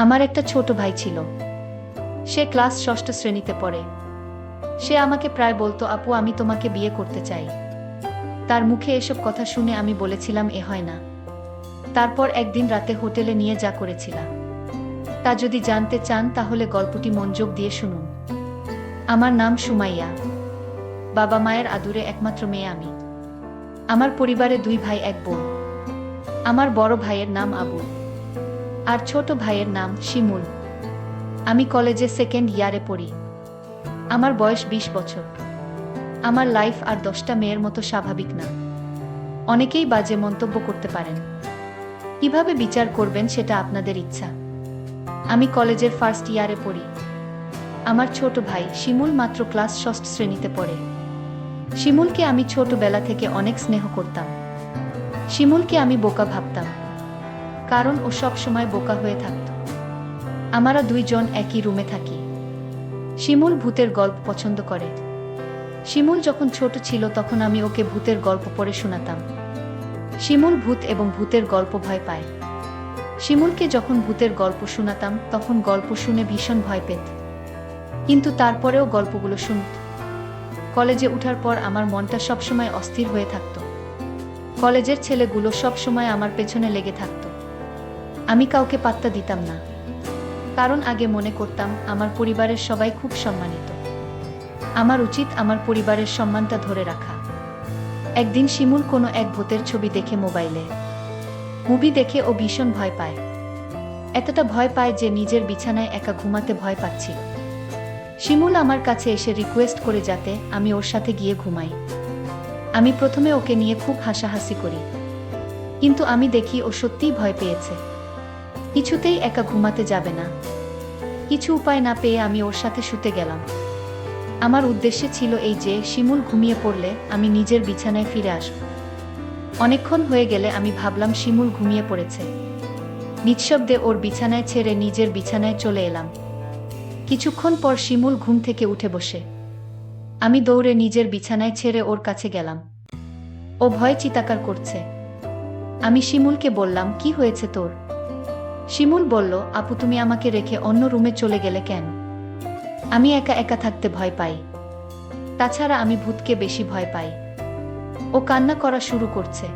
আমার একটা ছোট ভাই ছিল। সে ক্লাস ষষ্ঠ শ্রেণীতে পড়ে। সে আমাকে প্রায় বলতো, আপু আমি তোমাকে বিয়ে করতে চাই। তার মুখে এসব কথা শুনে আমি বলেছিলাম এ হয় না। তারপর একদিন রাতে হোটেলে নিয়ে যা করেছিলাম তা যদি জানতে চান তাহলে গল্পটি মনোযোগ দিয়ে শুনুন। আমার নাম সুমাইয়া। বাবা মায়ের আদুরে একমাত্র মেয়ে আমি। আমার পরিবারে 2 ভাই 1 বোন। আমার বড় ভাইয়ের নাম আবু আর ছোট ভাইয়ের নাম শিমুল। আমি কলেজে 2nd ইয়ারে পড়ি। আমার বয়স 20 বছর। আমার লাইফ আর 10টা মেয়ের মতো স্বাভাবিক না। অনেকেই বাজে মন্তব্য করতে পারেন। কিভাবে বিচার করবেন সেটা আপনাদের ইচ্ছা। আমি কলেজের 1st ইয়ারে পড়ি। আমার ছোট ভাই শিমুল মাত্র ক্লাস 6ষ্ঠ শ্রেণীতে পড়ে। শিমুলকে আমি ছোটবেলা থেকে অনেক স্নেহ করতাম। শিমুলকে আমি বোকা ভাবতাম, কারণ ও সব সময় বোকা হয়ে থাকত। আমরা 2 জন একই রুমে থাকি। শিমুল ভূতের গল্প পছন্দ করে। শিমুল যখন ছোট ছিল তখন আমি ওকে ভূতের গল্প পড়ে শোনাতাম। শিমুল ভূত এবং ভূতের গল্প ভয় পায়। শিমুলকে যখন ভূতের গল্প শোনাতাম তখন গল্প শুনে ভীষণ ভয় পেত, কিন্তু তারপরেও গল্পগুলো শুনত। কলেজে ওঠার পর আমার মনটা সবসময় অস্থির হয়ে থাকত। কলেজের ছেলেগুলো সবসময় আমার পেছনে লেগে থাকত। আমি কাউকে পাত্তা দিতাম না, কারণ আগে মনে করতাম আমার পরিবারের সবাই খুব সম্মানিত। আমার উচিত আমার পরিবারের সম্মানটা ধরে রাখা। একদিন শিমুল কোনো এক ভূতের ছবি দেখে মোবাইলে। মুভি দেখে ও ভীষণ ভয় পায়। এতটা ভয় পায় যে নিজের বিছানায় একা ঘুমাতে ভয় পাচ্ছিল। শিমুল আমার কাছে এসে রিকোয়েস্ট করে যাতে আমি ওর সাথে গিয়ে ঘুমাই। আমি প্রথমে ওকে নিয়ে খুব হাসাহাসি করি, কিন্তু আমি দেখি ও সত্যিই ভয় পেয়েছে। কিছুতেই একা ঘুমাতে যাবে না। কিছু উপায় না পেয়ে আমি ওর সাথে শুতে গেলাম। আমার উদ্দেশ্য ছিল এই যে শিমুল ঘুমিয়ে পড়লে আমি নিজের বিছানায় ফিরে আসব। অনেকক্ষণ হয়ে গেলে আমি ভাবলাম শিমুল ঘুমিয়ে পড়েছে। নিঃশব্দে ওর বিছানায় ছেড়ে নিজের বিছানায় চলে এলাম। কিছুক্ষণ পর শিমুল ঘুম থেকে উঠে বসে। আমি দৌড়ে নিজের বিছানায় ছেড়ে ওর কাছে গেলাম। ও ভয়ে চিৎকার করছে। আমি শিমুলকে বললাম, কি হয়েছে তোর? শিমুল বলল, আপু তুমি আমাকে রেখে অন্য রুমে চলে গেলে কেন? আমি একা একা থাকতে ভয় পাই। তাছাড়া আমি ভূতকে বেশি ভয় পাই। ও কান্না করা শুরু করছে।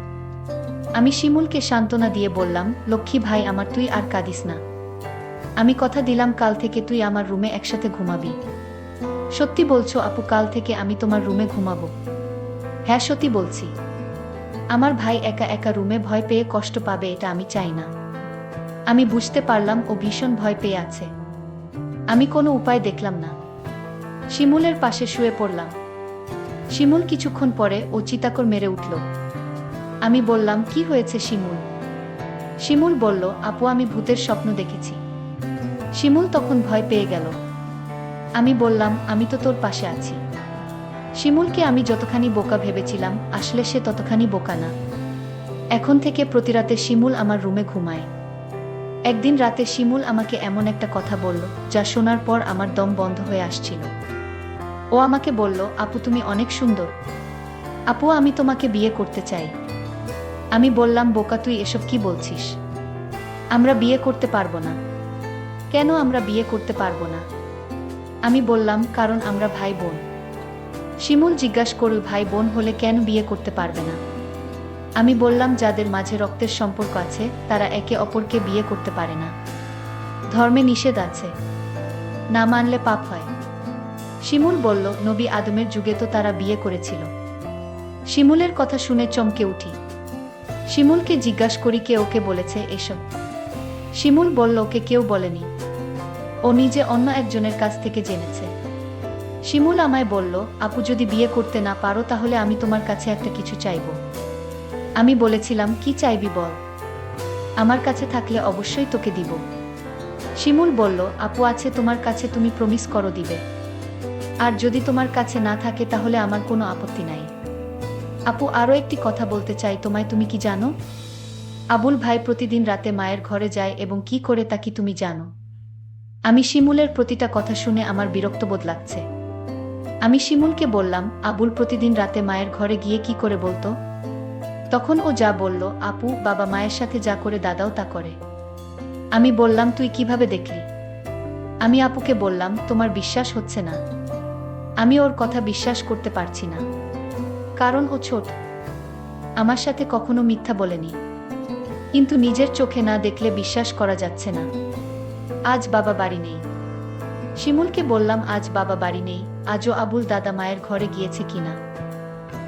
আমি শিমুলকে সান্ত্বনা দিয়ে বললাম, লক্ষ্মী ভাই আমার, তুই আর কাঁদিস না। আমি কথা দিলাম কাল থেকে তুই আমার রুমে একসাথে ঘুমাবি। সত্যি বলছো আপু, কাল থেকে আমি তোমার রুমে ঘুমাবো? হ্যাঁ সত্যি বলছি। আমার ভাই একা একা রুমে ভয় পেয়ে কষ্ট পাবে, এটা আমি চাই না। আমি বুঝতে পারলাম ও ভীষণ ভয় পেয়ে আছে। আমি কোনো উপায় দেখলাম না। শিমুলের পাশে শুয়ে পড়লাম। শিমুল কিছুক্ষণ পরে ও চিৎকার মেরে উঠল। আমি বললাম, কি হয়েছে শিমুল? শিমুল বলল, আপু আমি ভূতের স্বপ্ন দেখেছি। শিমুল তখন ভয় পেয়ে গেল। আমি বললাম, আমি তো তোর পাশে আছি। শিমুলকে আমি যতখানি বোকা ভেবেছিলাম আসলে সে ততখানি বোকা না। এখন থেকে প্রতি রাতে শিমুল আমার রুমে ঘুমায়। একদিন রাতে শিমুল আমাকে এমন একটা কথা বলল যা শোনার পর আমার দম বন্ধ হয়ে আসছিল। ও আমাকে বলল, আপু তুমি অনেক সুন্দর। আপু আমি তোমাকে বিয়ে করতে চাই। আমি বললাম, বোকা তুই এসব কি বলছিস? আমরা বিয়ে করতে পারবো না। কেন আমরা বিয়ে করতে পারবো না? আমি বললাম, কারণ আমরা ভাই বোন। শিমুল জিজ্ঞাসা করল, ভাই বোন হলে কেন বিয়ে করতে পারবে না? আমি বললাম, যাদের মাঝে রক্তের সম্পর্ক আছে তারা একে অপরকে বিয়ে করতে পারে না। ধর্মে নিষেধ আছে, না মানলে পাপ হয়। শিমুল বলল, নবী আদমের যুগে তো তারা বিয়ে করেছিল। শিমুলের কথা শুনে চমকে উঠি। শিমুলকে জিজ্ঞাসা করি, কে ওকে বলেছে এসব? শিমুল বলল, ওকে কেউ বলেনি, ও নিজে অন্য একজনের কাছ থেকে জেনেছে। শিমুল আমায় বলল, আপু যদি বিয়ে করতে না পারো তাহলে আমি তোমার কাছে একটা কিছু চাইব। আমি বলেছিলাম, কি চাইবি বল, আমার কাছে থাকলে অবশ্যই তোকে দিব। শিমুল বলল, আপু আছে তোমার কাছে, তুমি প্রমিস করো দিবে। আর যদি তোমার কাছে না থাকে তাহলে আমার কোনো আপত্তি নাই। আপু আরও একটি কথা বলতে চাই তোমায়, তুমি কি জানো আবুল ভাই প্রতিদিন রাতে মায়ের ঘরে যায় এবং কি করে তা কি তুমি জানো? আমি শিমুলের প্রতিটা কথা শুনে আমার বিরক্তবোধ লাগছে। আমি শিমুলকে বললাম, আবুল প্রতিদিন রাতে মায়ের ঘরে গিয়ে কি করে বলতো? তখন ও যা বলল, আপু বাবা মায়ের সাথে যা করে দাদাও তা করে। আমি বললাম, তুই কিভাবে দেখলি? আমি আপুকে বললাম, তোমার বিশ্বাস হচ্ছে না। আমি ওর কথা বিশ্বাস করতে পারছি না, কারণ ও ছোট, আমার সাথে কখনো মিথ্যা বলেনি, কিন্তু নিজের চোখে না দেখলে বিশ্বাস করা যাচ্ছে না। আজ বাবা বাড়ি নেই। শিমুলকে বললাম, আজ বাবা বাড়ি নেই, আজও আবুল দাদা মায়ের ঘরে গিয়েছে কিনা।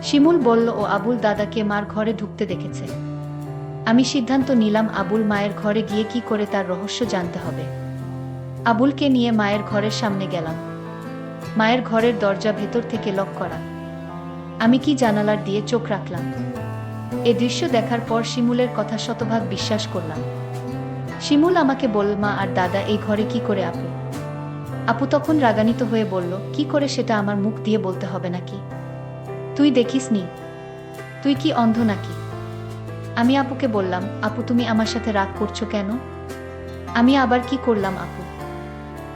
শিমুল বলল, ও আবুল দাদাকে মার ঘরে ঢুকতে দেখেছে। আমি সিদ্ধান্ত নিলাম আবুল মায়ের ঘরে গিয়ে কি করে তার রহস্য জানতে হবে। আবুলকে নিয়ে মায়ের ঘরের সামনে গেলাম। মায়ের ঘরের দরজা ভেতর থেকে লক করা। আমি কি জানালার দিয়ে চোখ রাখলাম। এ দৃশ্য দেখার পর শিমুলের কথা শতভাগ বিশ্বাস করলাম। শিমুল আমাকে বলল, মা আর দাদা এই ঘরে কি করে? আপু আপু তখন রাগান্বিত হয়ে বলল, কি করে সেটা আমার মুখ দিয়ে বলতে হবে নাকি? তুই দেখিসনি? তুই কি অন্ধ নাকি? আমি আপুকে বললাম, আপু তুমি আমার সাথে রাগ করছো কেন? আমি আবার কি করলাম আপু?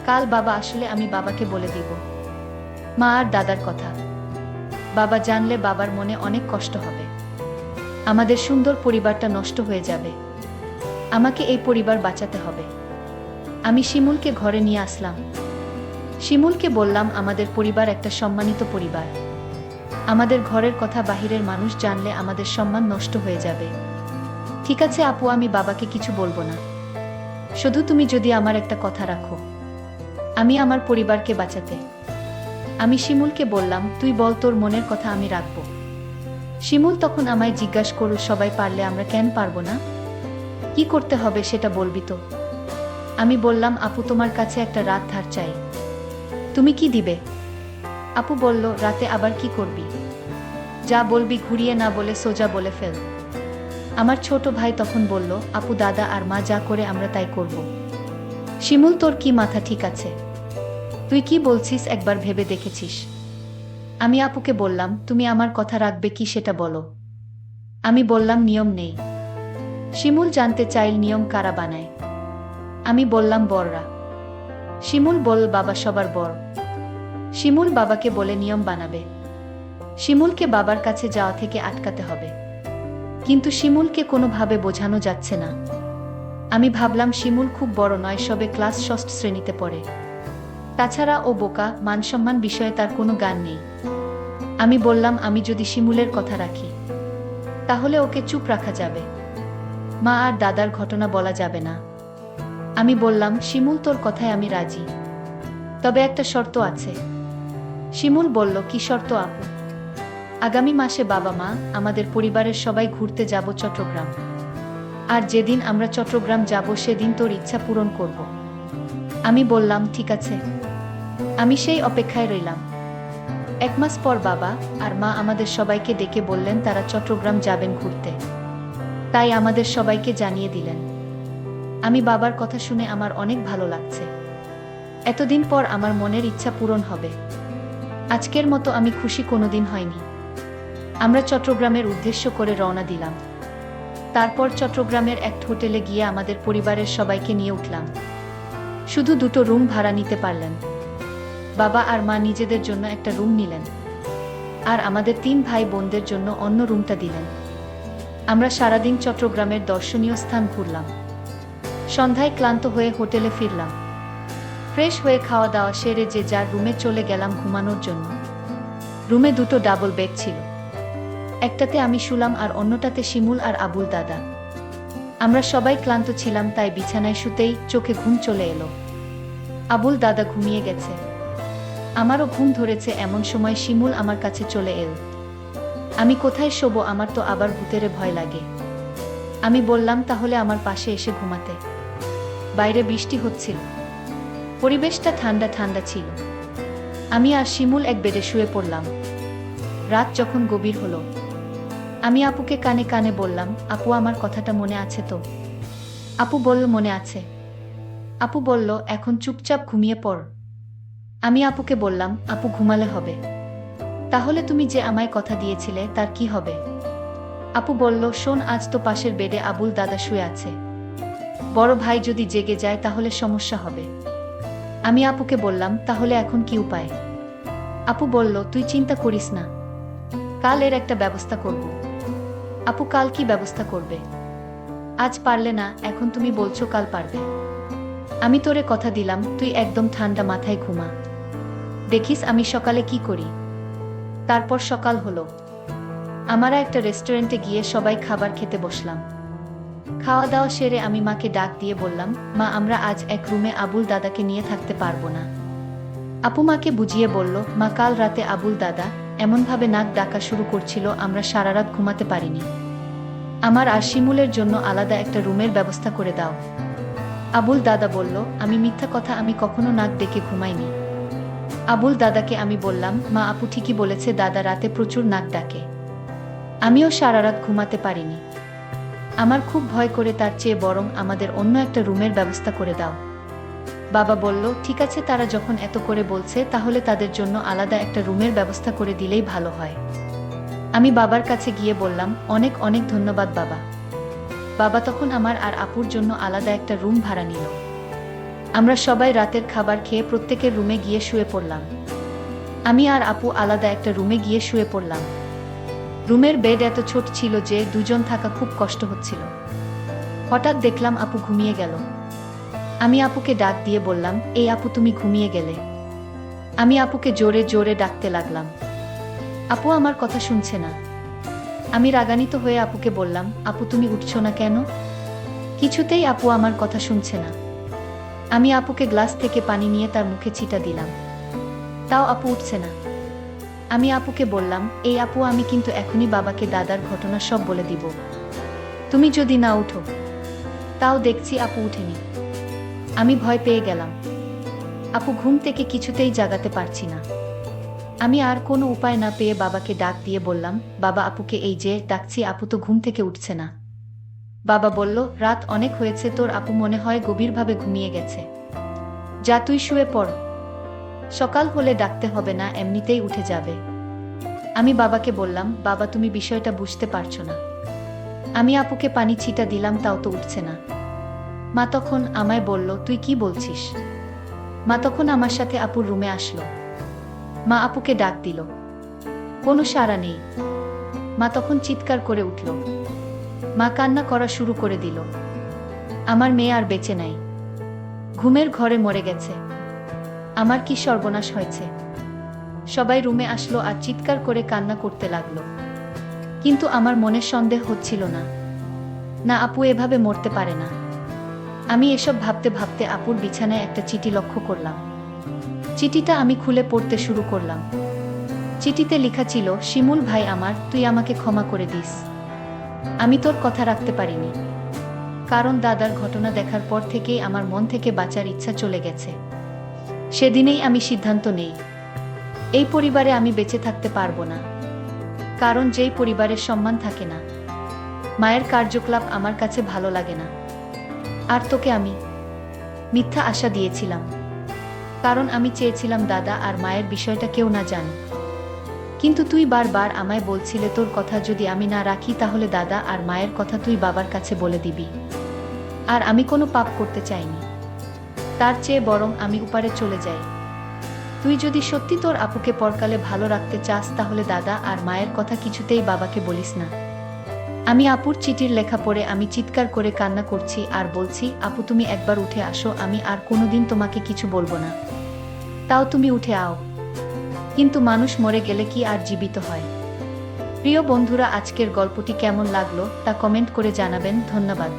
কাল বাবা আসলে আমি বাবাকে বলে দিব মা আর দাদার কথা। বাবা জানলে বাবার মনে অনেক কষ্ট হবে। আমাদের সুন্দর পরিবারটা নষ্ট হয়ে যাবে। আমাকে এই পরিবার বাঁচাতে হবে। আমি শিমুলকে ঘরে নিয়ে আসলাম। শিমুলকে বললাম, আমাদের পরিবার একটা সম্মানিত পরিবার। আমাদের ঘরের কথা বাহিরের মানুষ জানলে আমাদের সম্মান নষ্ট হয়ে যাবে। ঠিক আছে আপু, আমি বাবাকে কিছু বলবো না। শুধু তুমি যদি আমার একটা কথা রাখো, আমি আমার পরিবারকে বাঁচাতে। আমি শিমুলকে বললাম, তুই বল তোর মনের কথা, আমি রাখবো। শিমুল তখন আমায় জিজ্ঞাসা করল, সবাই পারলে আমরা কেন পারবো না? কি করতে হবে সেটা বলবি তো? আমি বললাম, আপু তোমার কাছে একটা রাত ধার চাই। তুমি কি দিবে? আপু বলল, রাতে আবার কি করবি? যা বলবি ঘুরিয়ে না বলে সোজা বলে ফেল। আমার ছোট ভাই তখন বলল, আপু দাদা আর মা যা করে আমরা তাই করব। শিমুল, তোর কি মাথা ঠিক আছে? তুই কি বলছিস একবার ভেবে দেখেছিস? আমি আপুকে বললাম, তুমি আমার কথা রাখবে কি সেটা বলো। আমি বললাম, নিয়ম নেই। শিমুল জানতে চাইল, নিয়ম কারা বানায়? আমি বললাম, বড়রা। শিমুল বল, বাবা সবার বড়। শিমুল বাবাকে বলে নিয়ম বানাবে। শিমুলকে বাবার কাছে যাওয়া থেকে আটকাতে হবে। কিন্তু শিমুলকে কোনোভাবে বোঝানো যাচ্ছে না। আমি ভাবলাম, শিমুল খুব বড় নয়, সবে ক্লাস 6 শ্রেণীতে পড়ে। তাছাড়া ও বোকা, মানসম্মান বিষয়ে তার কোনো জ্ঞান নেই। আমি বললাম, আমি যদি শিমুলের কথা রাখি, তাহলে ওকে চুপ রাখা যাবে, মা আর দাদার ঘটনা বলা যাবে না। আমি বললাম, শিমুল তোর কথায় আমি রাজি, তবে একটা শর্ত আছে। শিমুল বলল, কি শর্ত আপু? আগামী মাসে বাবা মা আমাদের পরিবারের সবাই ঘুরতে যাব চট্টগ্রাম। আর যেদিন আমরা চট্টগ্রাম যাব সেদিন তোর ইচ্ছা পূরণ করব। আমি বললাম, ঠিক আছে। আমি সেই অপেক্ষায় রইলাম। 1 মাস পর বাবা আর মা আমাদের সবাইকে ডেকে বললেন তারা চট্টগ্রাম যাবেন ঘুরতে। তাই আমাদের সবাইকে জানিয়ে দিলেন। আমি বাবার কথা শুনে আমার অনেক ভালো লাগছে। এতদিন পর আমার মনের ইচ্ছা পূরণ হবে। আজকের মতো আমি খুশি কোনোদিন হয়নি। আমরা চট্টগ্রামের উদ্দেশ্য করে রওনা দিলাম। তারপর চট্টগ্রামের এক হোটেলে গিয়ে আমাদের পরিবারের সবাইকে নিয়ে উঠলাম। শুধু 2টো রুম ভাড়া নিতে পারলেন। বাবা আর মা নিজেদের জন্য একটা রুম নিলেন, আর আমাদের 3 ভাই বোনদের জন্য অন্য রুমটা দিলেন। আমরা সারাদিন চট্টগ্রামের দর্শনীয় স্থান ঘুরলাম। সন্ধ্যায় ক্লান্ত হয়ে হোটেলে ফিরলাম। ফ্রেশ হয়ে খাওয়া দাওয়া সেরে যে যার রুমে চলে গেলাম ঘুমানোর জন্য। রুমে 2টো ডাবল বেড ছিল। একটাতে আমি শুলাম আর অন্যটাতে শিমুল আর আবুল দাদা। আমরা সবাই ক্লান্ত ছিলাম, তাই বিছানায় শুতেই চোখে ঘুম চলে এলো। আবুল দাদা ঘুমিয়ে গেছে, আমারও ঘুম ধরেছে। এমন সময় শিমুল আমার কাছে চলে এলো। আমি কোথায় শোবো? আমার তো আবার ভূতেরে ভয় লাগে। আমি বললাম, তাহলে আমার পাশে এসে ঘুমাতে। বাইরে বৃষ্টি হচ্ছিল, পরিবেশটা ঠান্ডা ঠান্ডা ছিল। আমি আর শিমুল এক বেডে শুয়ে পড়লাম। রাত যখন গভীর হলো, আমি আপুকে কানে কানে বললাম, আপু আমার কথাটা মনে আছে তো? আপু বলল, মনে আছে। আপু বলল, এখন চুপচাপ ঘুমিয়ে পড়। আমি আপুকে বললাম, আপু ঘুমালে হবে, তাহলে তুমি যে আমায় কথা দিয়েছিলে তার কি হবে? আপু বলল, শোন, আজ তো পাশের বেডে আবুল দাদা শুয়ে আছে। বড় ভাই যদি জেগে যায় তাহলে সমস্যা হবে। আমি আপুকে বললাম, তাহলে এখন কি উপায়? আপু বলল, তুই চিন্তা করিস না, কাল এর একটা ব্যবস্থা করব। আপু, কাল কি ব্যবস্থা করবে? আজ পারলে না, এখন তুমি বলছো কাল পারবে। আমি তোরে কথা দিলাম, তুই একদম ঠান্ডা মাথায় ঘুমা। দেখিস আমি সকালে কি করি। তারপর সকাল হলো। আমরা একটা রেস্টুরেন্টে গিয়ে সবাই খাবার খেতে বসলাম। খাওয়া দাওয়া সেরে আমি মাকে ডাক দিয়ে বললাম, মা আমরা আজ এক রুমে আবুল দাদাকে নিয়ে থাকতে পারবো না। আপু মাকে বুঝিয়ে বলল, মা কাল রাতে আবুল দাদা এমনভাবে নাক ডাকা শুরু করছিল আমরা সারা রাত ঘুমাতে পারিনি। আমার আর শিমুলের জন্য আলাদা একটা রুমের ব্যবস্থা করে দাও। আবুল দাদা বলল, আমি মিথ্যা কথা, আমি কখনো নাক ডেকে ঘুমাইনি। আবুল দাদাকে আমি বললাম, মা আপু ঠিকই বলেছে, দাদা রাতে প্রচুর নাক ডাকে। আমিও সারা রাত ঘুমাতে পারিনি। আমার খুব ভয় করে, তার চেয়ে বরং আমাদের অন্য একটা রুমের ব্যবস্থা করে দাও। বাবা বলল, ঠিক আছে, তারা যখন এত করে বলছে তাহলে তাদের জন্য আলাদা একটা রুমের ব্যবস্থা করে দিলেই ভালো হয়। আমি বাবার কাছে গিয়ে বললাম, অনেক অনেক ধন্যবাদ বাবা। বাবা তখন আমার আর আপুর জন্য আলাদা একটা রুম ভাড়া নিল। আমরা সবাই রাতের খাবার খেয়ে প্রত্যেকের রুমে গিয়ে শুয়ে পড়লাম। আমি আর আপু আলাদা একটা রুমে গিয়ে শুয়ে পড়লাম। রুমের বেড এত ছোট ছিল যে দুজন থাকা খুব কষ্ট হচ্ছিল। হঠাৎ দেখলাম আপু ঘুমিয়ে গেল। আমি আপুকে ডাক দিয়ে বললাম, এই আপু তুমি ঘুমিয়ে গেলে। আমি আপুকে জোরে জোরে ডাকতে লাগলাম। আপু আমার কথা শুনছে না। আমি রাগান্বিত হয়ে আপুকে বললাম, আপু তুমি উঠছো না কেন? কিছুতেই আপু আমার কথা শুনছে না। আমি আপুকে গ্লাস থেকে পানি নিয়ে তার মুখে ছিটা দিলাম, তাও আপু উঠছে না। আমি আপুকে বললাম, এই আপু আমি কিন্তু এখনই বাবাকে দাদার ঘটনা সব বলে দিব। তুমি যদি না উঠো। তাও দেখছি আপু উঠেনি। আমি ভয় পেয়ে গেলাম। আপু ঘুম থেকে কিছুতেই জাগাতে পারছি না। আমি আর কোনো উপায় না পেয়ে বাবাকে ডাক দিয়ে বললাম, বাবা আপুকে এই যে ডাকছি, আপু তো ঘুম থেকে উঠছে না। বাবা বলল, রাত অনেক হয়েছে, তোর আপু মনে হয় গভীরভাবে ঘুমিয়ে গেছে। যা তুই শুয়ে পড়, সকাল হলে ডাকতে হবে না, এমনিতেই উঠে যাবে। আমি বাবাকে বললাম, বাবা তুমি বিষয়টা বুঝতে পারছো না। আমি আপুকে পানি ছিটা দিলাম, তাও তো উঠছে না। মা তখন আমায় বলল, তুই কি বলছিস? মা তখন আমার সাথে আপুর রুমে আসলো। মা আপুকে ডাক দিল, কোনো সাড়া নেই। মা তখন চিৎকার করে উঠল। মা কান্না করা শুরু করে দিল। আমার মেয়ে আর বেঁচে নাই, ঘুমের ঘরে মরে গেছে। আমার কি সর্বনাশ হয়েছে। সবাই রুমে আসলো আর চিৎকার করে কান্না করতে লাগলো। কিন্তু আমার মনে সন্দেহ হচ্ছিল না, না আপু এভাবে মরতে পারে না। আমি এসব ভাবতে ভাবতে আপুর বিছানায় একটা চিঠি লক্ষ্য করলাম। চিঠিটা আমি খুলে পড়তে শুরু করলাম। চিঠিতে লেখা ছিল, শিমুল ভাই আমার, তুই আমাকে ক্ষমা করে দিস। আমি তোর কথা রাখতে পারিনি। কারণ দাদার ঘটনা দেখার পর থেকেই আমার মন থেকে বাঁচার ইচ্ছা চলে গেছে। সেদিনেই আমি সিদ্ধান্ত নেই, এই পরিবারে আমি বেঁচে থাকতে পারবো না। কারণ যেই পরিবারের সম্মান থাকে না, মায়ের কার্যকলাপ আমার কাছে ভালো লাগে না। আর তোকে আমি মিথ্যা আশা দিয়েছিলাম, কারণ আমি চেয়েছিলাম দাদা আর মায়ের বিষয়টা কেউ না জানে। কিন্তু তুই বারবার আমায় বলছিলে, তোর কথা যদি আমি না রাখি তাহলে দাদা আর মায়ের কথা তুই বাবার কাছে বলে দিবি। আর আমি কোনো পাপ করতে চাইনি, তার চেয়ে বরং আমি উপারে চলে যাই। তুই যদি সত্যি তোর আপুকে পরকালে ভালো রাখতে চাস তাহলে দাদা আর মায়ের কথা কিছুতেই বাবাকে বলিস না। আমি আপুর চিঠির লেখা পড়ে আমি চিৎকার করে কান্না করছি আর বলছি, আপু তুমি একবার উঠে আসো, আমি আর কোনোদিন তোমাকে কিছু বলবো না। তাও তুমি উঠে আও। কিন্তু মানুষ মরে গেলে কি আর জীবিত হয়? প্রিয় বন্ধুরা, আজকের গল্পটি কেমন লাগলো তা কমেন্ট করে জানাবেন। ধন্যবাদ।